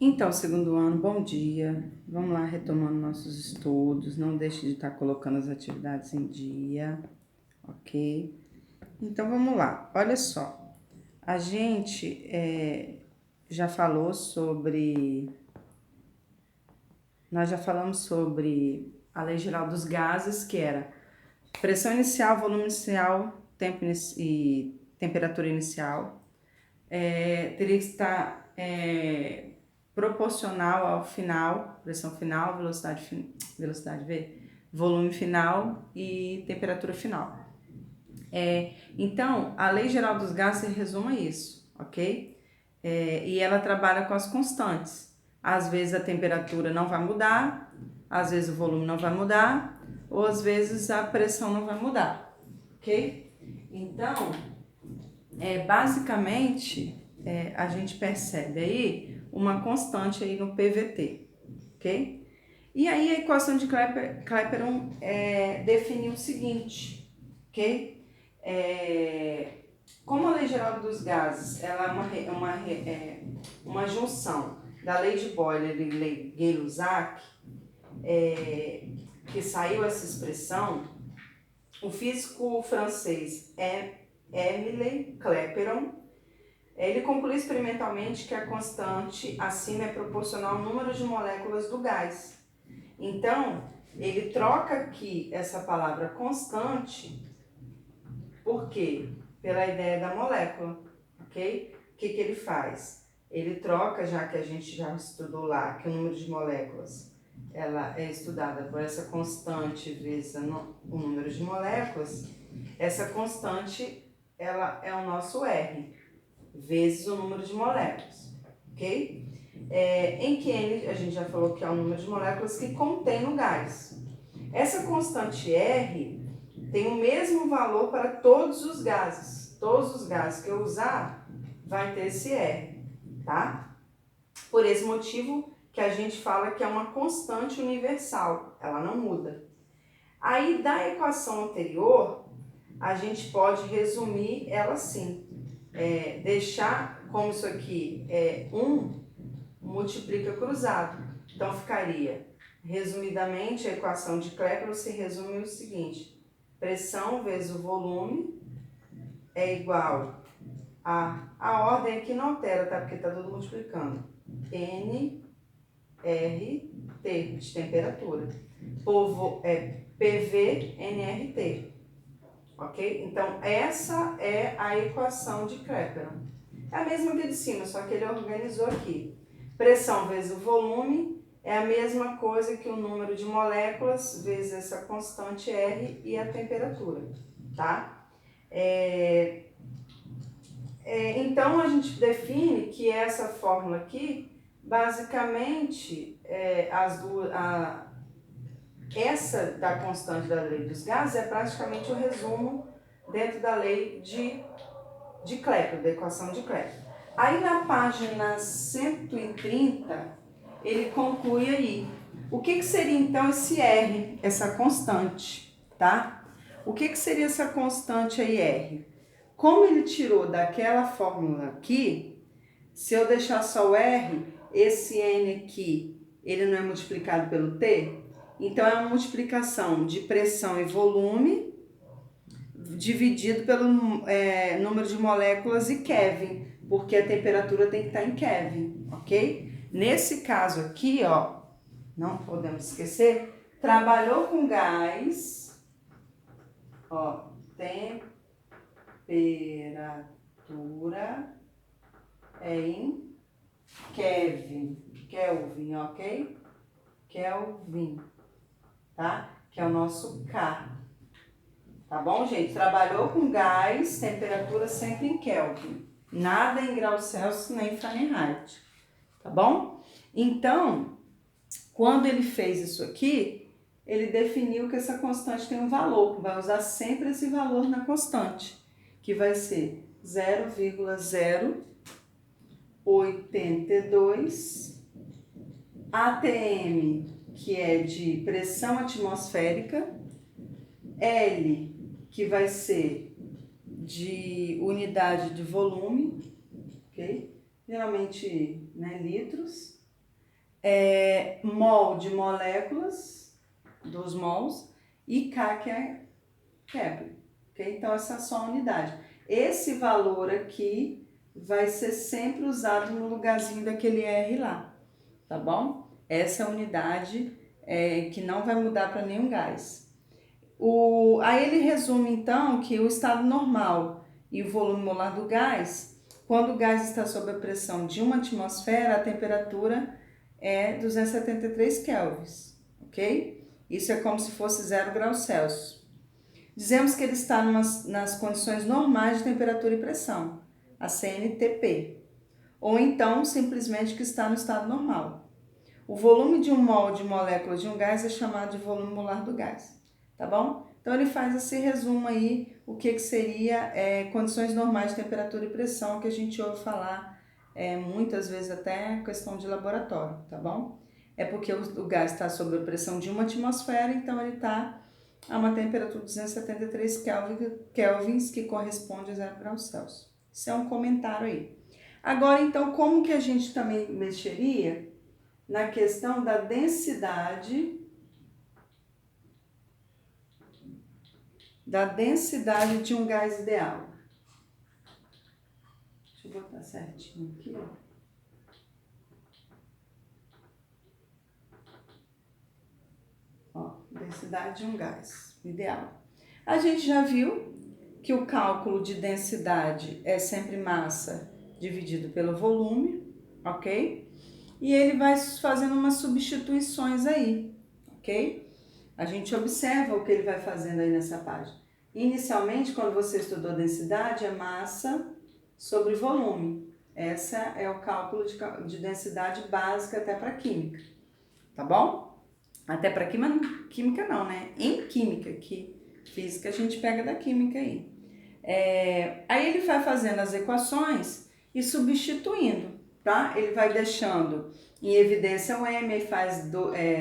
Então, segundo ano, bom dia. Vamos lá, retomando nossos estudos. Não deixe de estar colocando as atividades em dia, ok? Então, vamos lá. Olha só, a gente já falou sobre. Nós já falamos sobre a Lei Geral dos Gases, que era pressão inicial, volume inicial, tempo e temperatura inicial. Teria que estar proporcional ao final, pressão final, velocidade V, volume final e temperatura final. Então, a Lei Geral dos Gases resume isso, ok? E ela trabalha com as constantes. Às vezes a temperatura não vai mudar, às vezes o volume não vai mudar, ou às vezes a pressão não vai mudar, ok? Então, basicamente, a gente percebe aí uma constante aí no PVT, ok? E aí a equação de Clapeyron definiu o seguinte, ok? Como a lei geral dos gases ela é uma junção da lei de Boyle e lei Gay-Lussac, que saiu essa expressão, o físico francês Émile Clapeyron, ele concluiu experimentalmente que a constante acima é proporcional ao número de moléculas do gás. Então, ele troca aqui essa palavra constante, por quê? Pela ideia da molécula, ok? O que ele faz? Ele troca, já que a gente já estudou lá, que o número de moléculas ela é estudada por essa constante vezes o número de moléculas, essa constante ela é o nosso R, vezes o número de moléculas, ok? Em que N a gente já falou que é o número de moléculas que contém no gás. Essa constante R tem o mesmo valor para todos os gases. Todos os gases que eu usar vai ter esse R, tá? Por esse motivo que a gente fala que é uma constante universal, ela não muda. Aí da equação anterior, a gente pode resumir ela assim, deixar como isso aqui é 1, multiplica cruzado. Então ficaria, resumidamente, a equação de Clapeyron se resume o seguinte: pressão vezes o volume é igual a ordem aqui não altera, tá? Porque tá tudo multiplicando. N, R, T, de temperatura. PV, NRT. Ok? Então, essa é a equação de Clapeyron. É a mesma que de cima, só que ele organizou aqui. Pressão vezes o volume é a mesma coisa que o número de moléculas vezes essa constante R e a temperatura, tá? Então, a gente define que essa fórmula aqui, basicamente, essa da constante da lei dos gases é praticamente o resumo dentro da lei de Clapeyron, da equação de Clapeyron. Aí na página 130, ele conclui aí. O que seria então esse R, essa constante, tá? O que seria essa constante aí, R? Como ele tirou daquela fórmula aqui, se eu deixar só o R, esse N aqui, ele não é multiplicado pelo T? Então é uma multiplicação de pressão e volume dividido pelo número de moléculas e Kelvin, porque a temperatura tem que estar em Kelvin, ok? Nesse caso aqui, ó, não podemos esquecer, trabalhou com gás, ó, temperatura em Kelvin, ok? Kelvin, tá? Que é o nosso K. Tá bom, gente? Trabalhou com gás, temperatura sempre em Kelvin. Nada em graus Celsius nem Fahrenheit. Tá bom? Então, quando ele fez isso aqui, ele definiu que essa constante tem um valor. Vai usar sempre esse valor na constante, que vai ser 0,082 ATM, que é de pressão atmosférica, L, que vai ser de unidade de volume, ok? Geralmente, né, litros, mol de moléculas, dos mols, e K que é Kepler, ok? Então essa é a sua unidade. Esse valor aqui vai ser sempre usado no lugarzinho daquele R lá, tá bom? Essa é a unidade que não vai mudar para nenhum gás. Aí ele resume então que o estado normal e o volume molar do gás, quando o gás está sob a pressão de 1 atmosfera, a temperatura é 273 kelvins, ok? Isso é como se fosse 0 graus Celsius. Dizemos que ele está nas condições normais de temperatura e pressão, a CNTP, ou então simplesmente que está no estado normal. O volume de um mol de molécula de um gás é chamado de volume molar do gás, tá bom? Então ele faz esse resumo aí, o que seria condições normais de temperatura e pressão, que a gente ouve falar muitas vezes até questão de laboratório, tá bom? É porque o gás está sob a pressão de 1 atmosfera, então ele está a uma temperatura de 273 kelvins, que corresponde a 0 graus Celsius. Isso é um comentário aí. Agora, então, como que a gente também mexeria na questão da densidade de um gás ideal? Deixa eu botar certinho aqui, ó. Densidade de um gás ideal. A gente já viu que o cálculo de densidade é sempre massa dividido pelo volume, ok? E ele vai fazendo umas substituições aí, ok? A gente observa o que ele vai fazendo aí nessa página. Inicialmente, quando você estudou densidade, é massa sobre volume. Essa é o cálculo de densidade básica até para química, tá bom? Até para química não, né? Em química, que física a gente pega da química aí. Aí ele vai fazendo as equações e substituindo, tá? Ele vai deixando em evidência o M, aí faz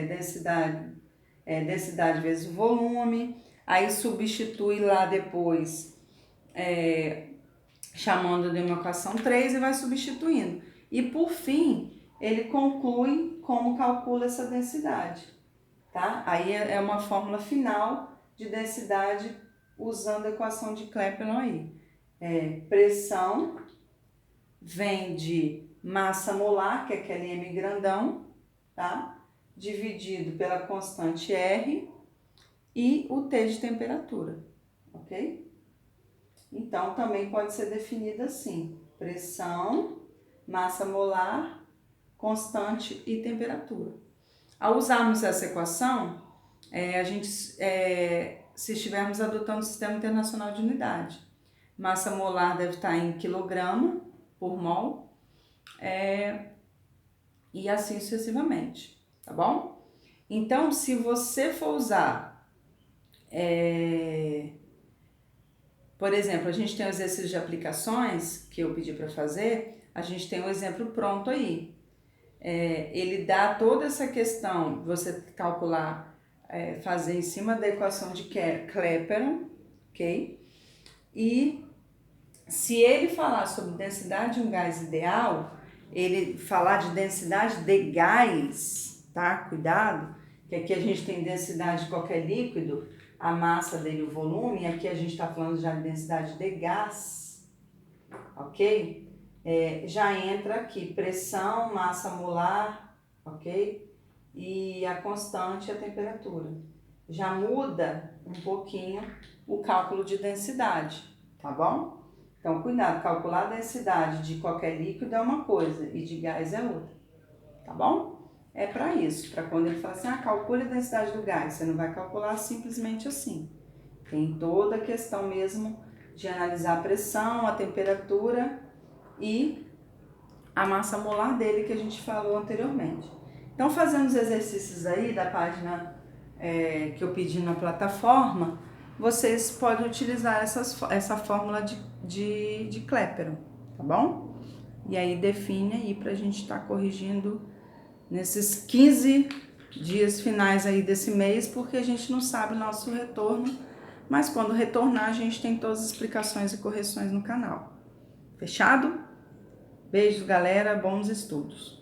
densidade vezes o volume, aí substitui lá depois, chamando de uma equação 3 e vai substituindo. E por fim, ele conclui como calcula essa densidade, tá? Aí é uma fórmula final de densidade usando a equação de Clapeyron aí. Pressão vem de massa molar, que é aquele M grandão, tá? Dividido pela constante R e o T de temperatura, ok? Então, também pode ser definida assim: pressão, massa molar, constante e temperatura. Ao usarmos essa equação, se estivermos adotando o Sistema Internacional de Unidade, massa molar deve estar em quilograma por mol, e assim sucessivamente, tá bom? Então, se você for usar, por exemplo, a gente tem o exercício de aplicações que eu pedi para fazer, a gente tem um exemplo pronto aí. Ele dá toda essa questão, você calcular, fazer em cima da equação de Clapeyron, ok? E se ele falar sobre densidade de um gás ideal, ele falar de densidade de gás, tá? Cuidado, que aqui a gente tem densidade de qualquer líquido, a massa dele, o volume, e aqui a gente está falando já de densidade de gás, ok? Já entra aqui pressão, massa molar, ok? E a constante, a temperatura. Já muda um pouquinho o cálculo de densidade, tá bom? Então, cuidado, calcular a densidade de qualquer líquido é uma coisa e de gás é outra, tá bom? É para isso, para quando ele fala assim, calcule a densidade do gás, você não vai calcular simplesmente assim. Tem toda a questão mesmo de analisar a pressão, a temperatura e a massa molar dele que a gente falou anteriormente. Então, fazendo os exercícios aí da página que eu pedi na plataforma, vocês podem utilizar essa fórmula de Clapeyron, tá bom? E aí define aí pra gente estar corrigindo nesses 15 dias finais aí desse mês, porque a gente não sabe o nosso retorno, mas quando retornar a gente tem todas as explicações e correções no canal. Fechado? Beijos, galera, bons estudos!